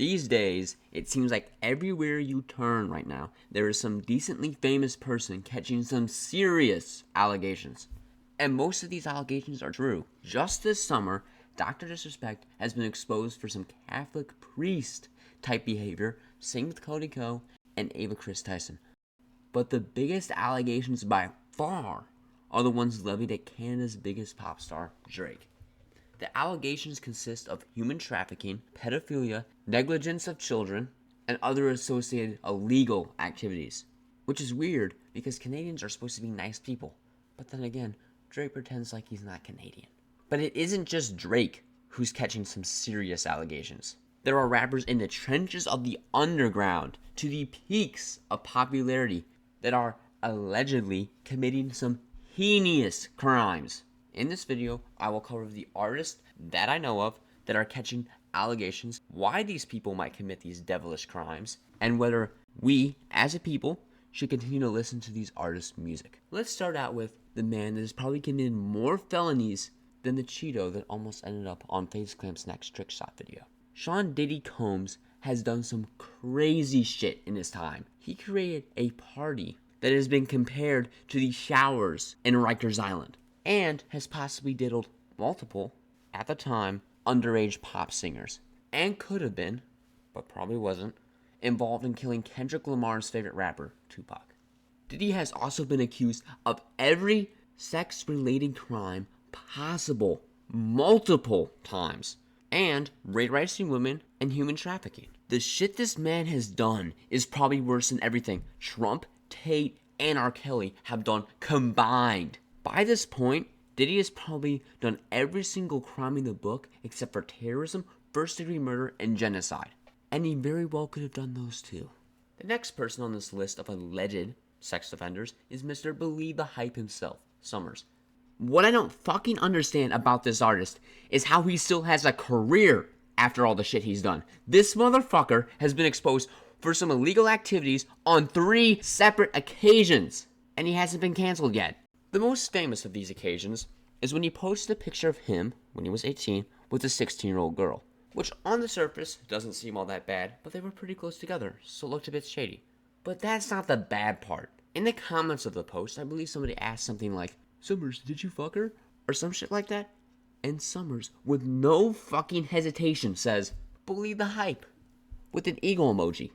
These days, it seems like everywhere you turn right now, there is some decently famous person catching some serious allegations. And most of these allegations are true. Just this summer, Dr. Disrespect has been exposed for some Catholic priest type behavior, same with Cody Ko and Ava Chris Tyson. But the biggest allegations by far are the ones levied at Canada's biggest pop star, Drake. The allegations consist of human trafficking, pedophilia, negligence of children, and other associated illegal activities. Which is weird because Canadians are supposed to be nice people. But then again, Drake pretends like he's not Canadian. But it isn't just Drake who's catching some serious allegations. There are rappers in the trenches of the underground to the peaks of popularity that are allegedly committing some heinous crimes. In this video, I will cover the artists that I know of that are catching allegations, why these people might commit these devilish crimes, and whether we, as a people, should continue to listen to these artists' music. Let's start out with the man that has probably committed more felonies than the Cheeto that almost ended up on FaZe Clamp's next trick shot video. Diddy Combs has done some crazy shit in his time. He created a party that has been compared to the showers in Rikers Island, and has possibly diddled multiple, at the time, underage pop singers, and could have been, but probably wasn't, involved in killing Kendrick Lamar's favorite rapper, Tupac. Diddy has also been accused of every sex-related crime possible, multiple times, and rape rights to women and human trafficking. The shit this man has done is probably worse than everything Trump, Tate, and R. Kelly have done combined. By this point, Diddy has probably done every single crime in the book except for terrorism, first-degree murder, and genocide. And he very well could have done those too. The next person on this list of alleged sex offenders is Mr. Believe the Hype himself, Summrs. What I don't fucking understand about this artist is how he still has a career after all the shit he's done. This motherfucker has been exposed for some illegal activities on 3 separate occasions, and he hasn't been canceled yet. The most famous of these occasions is when he posted a picture of him, when he was 18, with a 16-year-old girl, which on the surface doesn't seem all that bad, but they were pretty close together, so it looked a bit shady. But that's not the bad part. In the comments of the post, I believe somebody asked something like, "Summrs, did you fuck her?" or some shit like that. And Summrs, with no fucking hesitation, says, "Believe the hype," with an eagle emoji.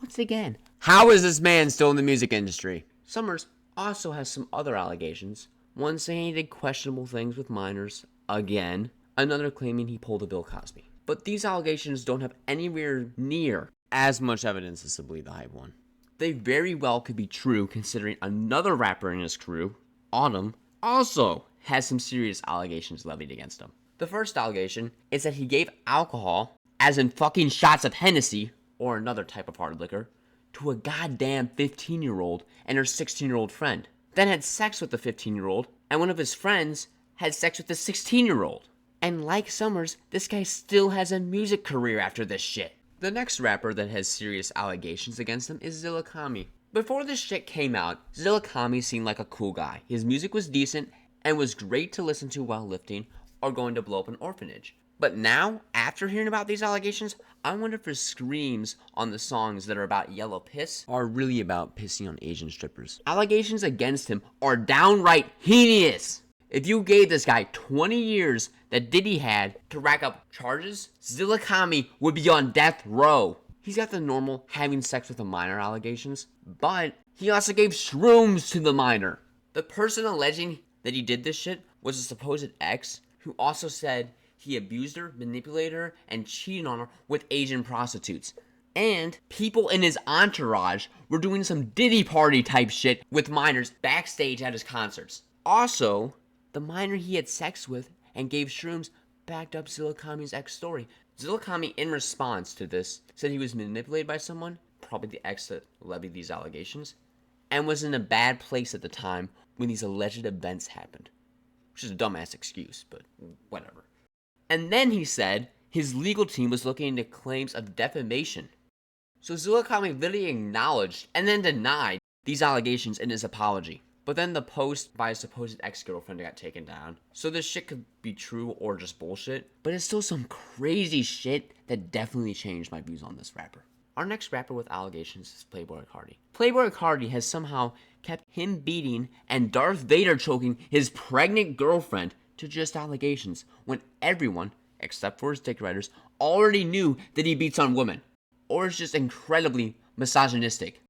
Once again, how is this man still in the music industry? Summrs also has some other allegations. One saying he did questionable things with minors, again. Another claiming he pulled a Bill Cosby. But these allegations don't have anywhere near as much evidence as the Believe the Hype one. They very well could be true considering another rapper in his crew, Autumn, also has some serious allegations levied against him. The first allegation is that he gave alcohol, as in fucking shots of Hennessy, or another type of hard liquor, to a goddamn 15-year-old and her 16-year-old friend. Then had sex with the 15-year-old, and one of his friends had sex with the 16-year-old. And like Summrs, this guy still has a music career after this shit. The next rapper that has serious allegations against him is Zillakami. Before this shit came out, Zillakami seemed like a cool guy. His music was decent and was great to listen to while lifting or going to blow up an orphanage. But now, after hearing about these allegations, I wonder if his screams on the songs that are about yellow piss are really about pissing on Asian strippers. Allegations against him are downright hideous. If you gave this guy 20 years that Diddy had to rack up charges, Zillakami would be on death row. He's got the normal having sex with a minor allegations, but he also gave shrooms to the minor. The person alleging that he did this shit was a supposed ex who also said he abused her, manipulated her, and cheated on her with Asian prostitutes. And people in his entourage were doing some Diddy party type shit with minors backstage at his concerts. Also, the minor he had sex with and gave shrooms backed up Zillakami's ex story. Zillakami, in response to this, said he was manipulated by someone, probably the ex that levied these allegations, and was in a bad place at the time when these alleged events happened. Which is a dumbass excuse, but whatever. And then he said his legal team was looking into claims of defamation. So Zillakami literally acknowledged and then denied these allegations in his apology. But then the post by a supposed ex-girlfriend got taken down. So this shit could be true or just bullshit. But it's still some crazy shit that definitely changed my views on this rapper. Our next rapper with allegations is Playboi Carti. Playboi Carti has somehow kept him beating and Darth Vader choking his pregnant girlfriend to just allegations when everyone, except for his dick riders, already knew that he beats on women. Or is just incredibly misogynistic.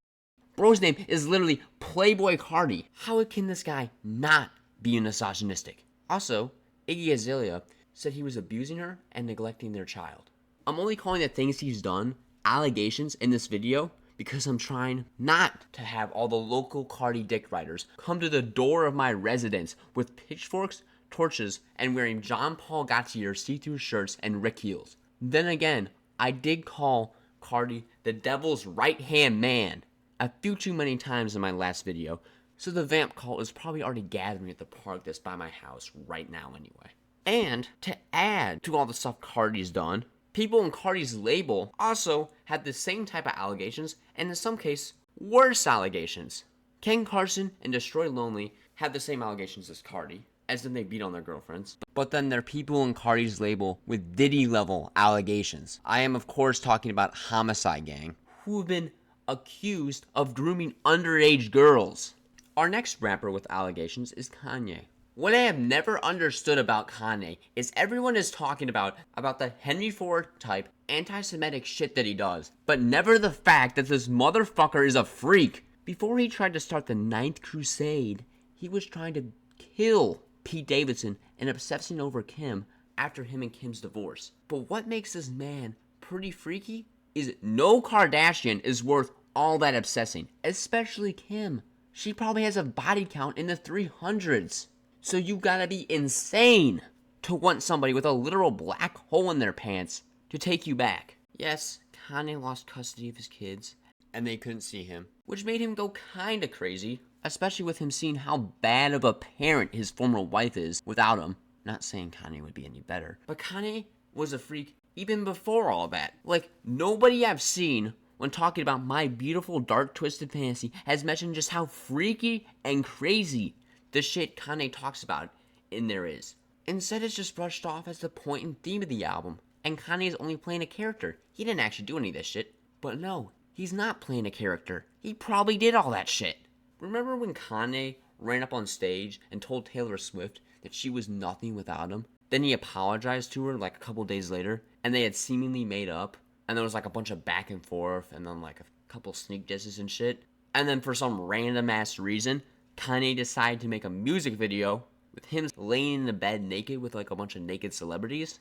Bro's name is literally Playboi Carti. How can this guy not be misogynistic? Also, Iggy Azalea said he was abusing her and neglecting their child. I'm only calling the things he's done allegations in this video because I'm trying not to have all the local Carti dick riders come to the door of my residence with pitchforks, torches, and wearing John Paul Gaultier see-through shirts and Rick Heels. Then again, I did call Carti the devil's right-hand man a few too many times in my last video, so the vamp cult is probably already gathering at the park that's by my house right now anyway. And to add to all the stuff Carti's done, people in Carti's label also had the same type of allegations, and in some cases, worse allegations. Ken Carson and Destroy Lonely had the same allegations as Carti, as in they beat on their girlfriends. But then there are people in Carti's label with Diddy-level allegations. I am, of course, talking about Homicide Gang, who have been accused of grooming underage girls. Our next rapper with allegations is Kanye. What I have never understood about Kanye is everyone is talking about the Henry Ford type anti-Semitic shit that he does, but never the fact that this motherfucker is a freak. Before he tried to start the Ninth Crusade, he was trying to kill Pete Davidson and obsessing over Kim after him and Kim's divorce. But what makes this man pretty freaky is no Kardashian is worth all that obsessing, especially Kim. She probably has a body count in the 300s. So you gotta be insane to want somebody with a literal black hole in their pants to take you back. Yes, Kanye lost custody of his kids, and they couldn't see him, which made him go kinda crazy, especially with him seeing how bad of a parent his former wife is without him. Not saying Kanye would be any better, but Kanye was a freak even before all that. Like, nobody I've seen when talking about My Beautiful Dark Twisted Fantasy has mentioned just how freaky and crazy the shit Kanye talks about in there is. Instead, it's just brushed off as the point and theme of the album, and Kanye is only playing a character. He didn't actually do any of this shit. But no, he's not playing a character. He probably did all that shit. Remember when Kanye ran up on stage and told Taylor Swift that she was nothing without him? Then he apologized to her like a couple days later, and they had seemingly made up, and there was like a bunch of back and forth, and then like a couple sneak disses and shit. And then for some random ass reason, Kanye decided to make a music video with him laying in the bed naked with like a bunch of naked celebrities.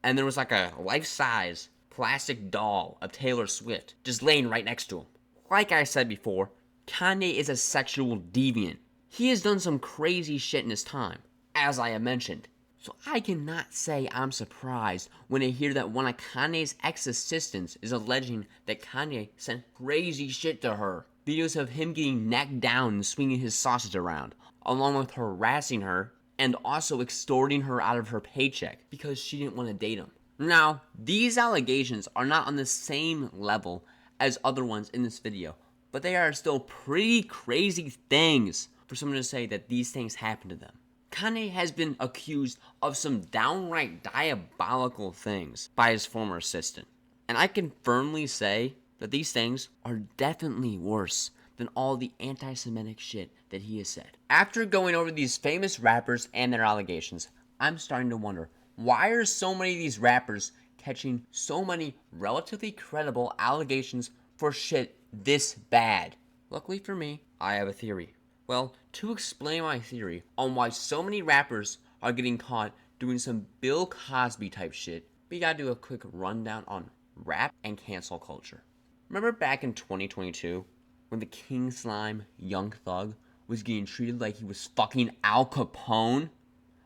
And there was like a life-size plastic doll of Taylor Swift just laying right next to him. Like I said before, Kanye is a sexual deviant. He has done some crazy shit in his time, as I have mentioned. So I cannot say I'm surprised when I hear that one of Kanye's ex-assistants is alleging that Kanye sent crazy shit to her. Videos of him getting necked down and swinging his sausage around, along with harassing her and also extorting her out of her paycheck because she didn't want to date him. Now, these allegations are not on the same level as other ones in this video, but they are still pretty crazy things for someone to say that these things happened to them. Kanye has been accused of some downright diabolical things by his former assistant, and I can firmly say that these things are definitely worse than all the anti-Semitic shit that he has said. After going over these famous rappers and their allegations, I'm starting to wonder, why are so many of these rappers catching so many relatively credible allegations for shit this bad? Luckily for me, I have a theory. Well, to explain my theory on why so many rappers are getting caught doing some Bill Cosby type shit, we gotta do a quick rundown on rap and cancel culture. Remember back in 2022, when the King Slime Young Thug was getting treated like he was fucking Al Capone?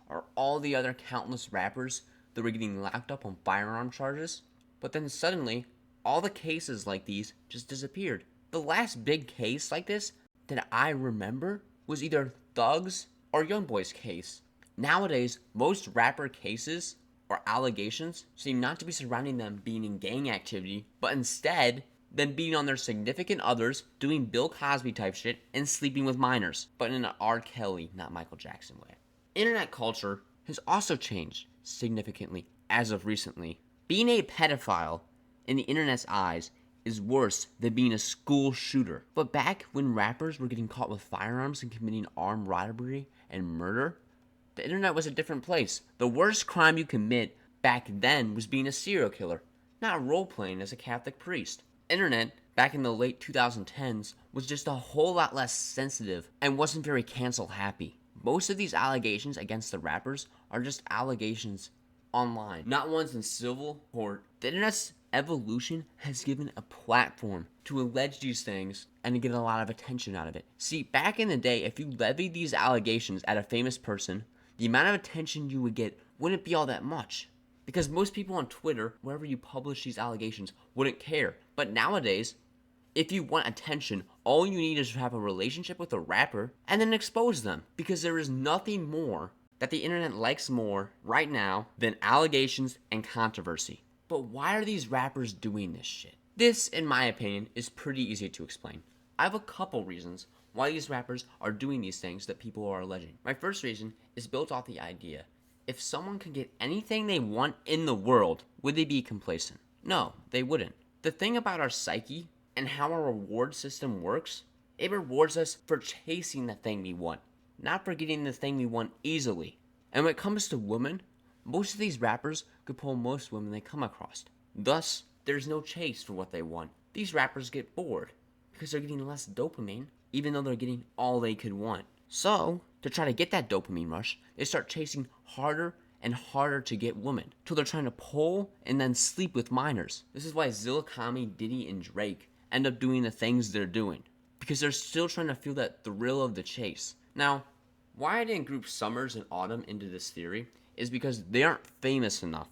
Or all the other countless rappers that were getting locked up on firearm charges? But then suddenly, all the cases like these just disappeared. The last big case like this that I remember was either Thug's or Youngboy's case. Nowadays, most rapper cases or allegations seem not to be surrounding them being in gang activity, but instead then beating on their significant others, doing Bill Cosby type shit, and sleeping with minors, but in an R. Kelly, not Michael Jackson way. Internet culture has also changed significantly as of recently. Being a pedophile in the internet's eyes is worse than being a school shooter. But back when rappers were getting caught with firearms and committing armed robbery and murder, the internet was a different place. The worst crime you commit back then was being a serial killer, not role-playing as a Catholic priest. Internet, back in the late 2010s, was just a whole lot less sensitive and wasn't very cancel happy. Most of these allegations against the rappers are just allegations online, not ones in civil court. The internet's evolution has given a platform to allege these things and to get a lot of attention out of it. See, back in the day, if you levied these allegations at a famous person, the amount of attention you would get wouldn't be all that much. Because most people on Twitter, wherever you publish these allegations, wouldn't care. But nowadays, if you want attention, all you need is to have a relationship with a rapper and then expose them. Because there is nothing more that the internet likes more right now than allegations and controversy. But why are these rappers doing this shit? This, in my opinion, is pretty easy to explain. I have a couple reasons why these rappers are doing these things that people are alleging. My first reason is built off the idea: if someone could get anything they want in the world, would they be complacent? No, they wouldn't. The thing about our psyche and how our reward system works, it rewards us for chasing the thing we want, not for getting the thing we want easily. And when it comes to women, most of these rappers could pull most women they come across. Thus, there's no chase for what they want. These rappers get bored because they're getting less dopamine, even though they're getting all they could want. So, to try to get that dopamine rush, they start chasing harder and harder to get women, till they're trying to pull and then sleep with minors. This is why Zillakami, Diddy, and Drake end up doing the things they're doing, because they're still trying to feel that thrill of the chase. Now, why I didn't group Summrs and Autumn into this theory is because they aren't famous enough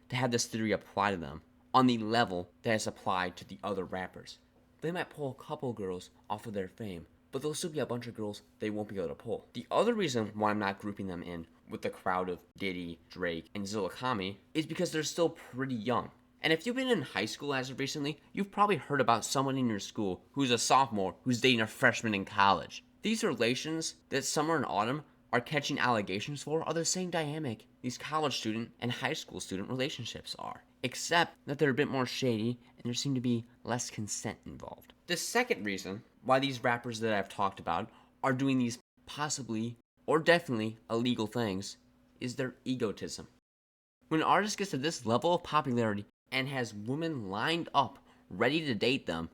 to have this theory apply to them on the level that is applied to the other rappers. They might pull a couple girls off of their fame, but there'll still be a bunch of girls they won't be able to pull. The other reason why I'm not grouping them in with the crowd of Diddy, Drake, and Zillakami is because they're still pretty young. And if you've been in high school as of recently, you've probably heard about someone in your school who's a sophomore who's dating a freshman in college. These relations that Summer and Autumn are catching allegations for are the same dynamic these college student and high school student relationships are, except that they're a bit more shady and there seem to be less consent involved. The second reason why these rappers that I've talked about are doing these possibly or definitely illegal things is their egotism. When an artist gets to this level of popularity and has women lined up ready to date them,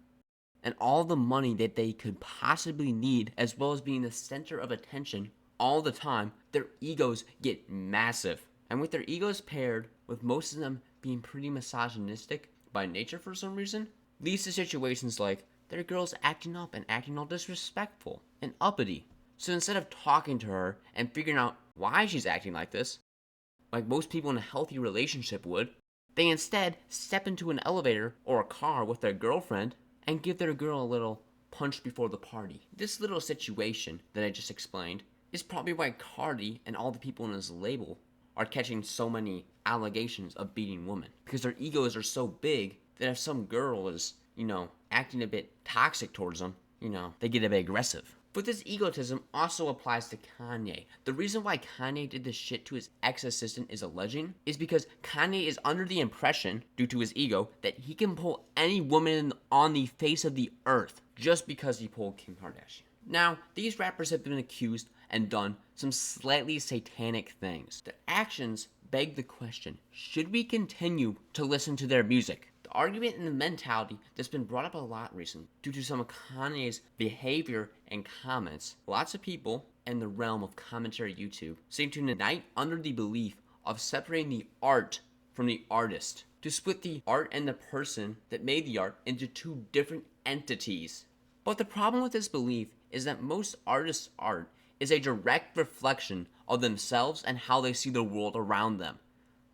and all the money that they could possibly need, as well as being the center of attention all the time, their egos get massive. And with their egos paired with most of them being pretty misogynistic by nature for some reason, leads to situations like their girls acting up and acting all disrespectful and uppity. So instead of talking to her and figuring out why she's acting like this, like most people in a healthy relationship would, they instead step into an elevator or a car with their girlfriend and give their girl a little punch before the party. This little situation that I just explained is probably why Carti and all the people in his label are catching so many allegations of beating women. Because their egos are so big that if some girl is, acting a bit toxic towards them, they get a bit aggressive. But this egotism also applies to Kanye. The reason why Kanye did this shit to his ex-assistant is alleging is because Kanye is under the impression, due to his ego, that he can pull any woman on the face of the earth just because he pulled Kim Kardashian. Now, these rappers have been accused and done some slightly satanic things. Their actions beg the question, should we continue to listen to their music? The argument and the mentality that's been brought up a lot recently due to some of Kanye's behavior and comments. Lots of people in the realm of commentary YouTube seem to unite under the belief of separating the art from the artist, to split the art and the person that made the art into two different entities. But the problem with this belief is that most artists' art is a direct reflection of themselves and how they see the world around them.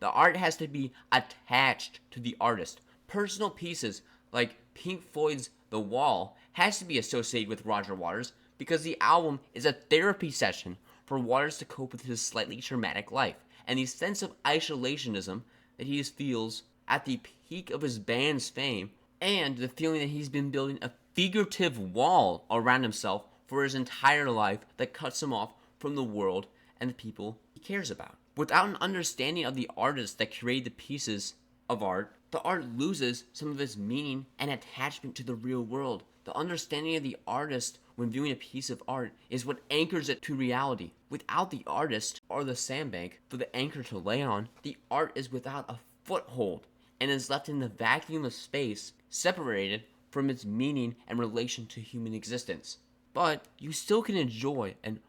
The art has to be attached to the artist. Personal pieces like Pink Floyd's The Wall has to be associated with Roger Waters because the album is a therapy session for Waters to cope with his slightly traumatic life and the sense of isolationism that he feels at the peak of his band's fame and the feeling that he's been building a figurative wall around himself for his entire life that cuts him off from the world and the people he cares about. Without an understanding of the artists that create the pieces of art, the art loses some of its meaning and attachment to the real world. The understanding of the artist when viewing a piece of art is what anchors it to reality. Without the artist or the sandbank for the anchor to lay on, the art is without a foothold and is left in the vacuum of space, separated from its meaning and relation to human existence. But you still can enjoy an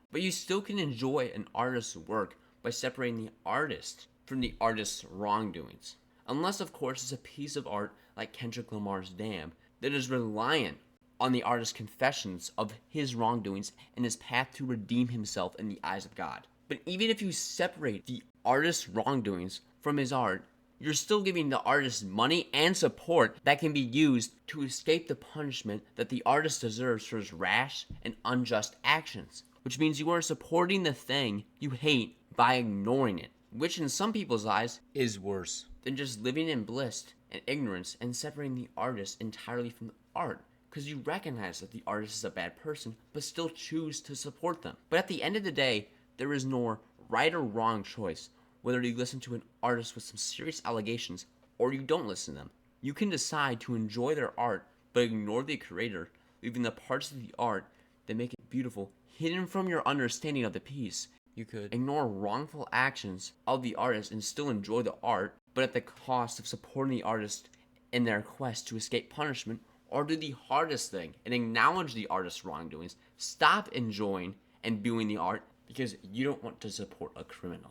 artist's work by separating the artist from the artist's wrongdoings. Unless, of course, it's a piece of art like Kendrick Lamar's Damn that is reliant on the artist's confessions of his wrongdoings and his path to redeem himself in the eyes of God. But even if you separate the artist's wrongdoings from his art, you're still giving the artist money and support that can be used to escape the punishment that the artist deserves for his rash and unjust actions. Which means you are supporting the thing you hate by ignoring it, which in some people's eyes is worse than just living in bliss and ignorance and separating the artist entirely from the art, because you recognize that the artist is a bad person but still choose to support them. But at the end of the day, there is no right or wrong choice whether you listen to an artist with some serious allegations or you don't listen to them. You can decide to enjoy their art but ignore the creator, leaving the parts of the art that make it beautiful hidden from your understanding of the piece. You could ignore wrongful actions of the artist and still enjoy the art, but at the cost of supporting the artist in their quest to escape punishment, or do the hardest thing and acknowledge the artist's wrongdoings. Stop enjoying and viewing the art because you don't want to support a criminal.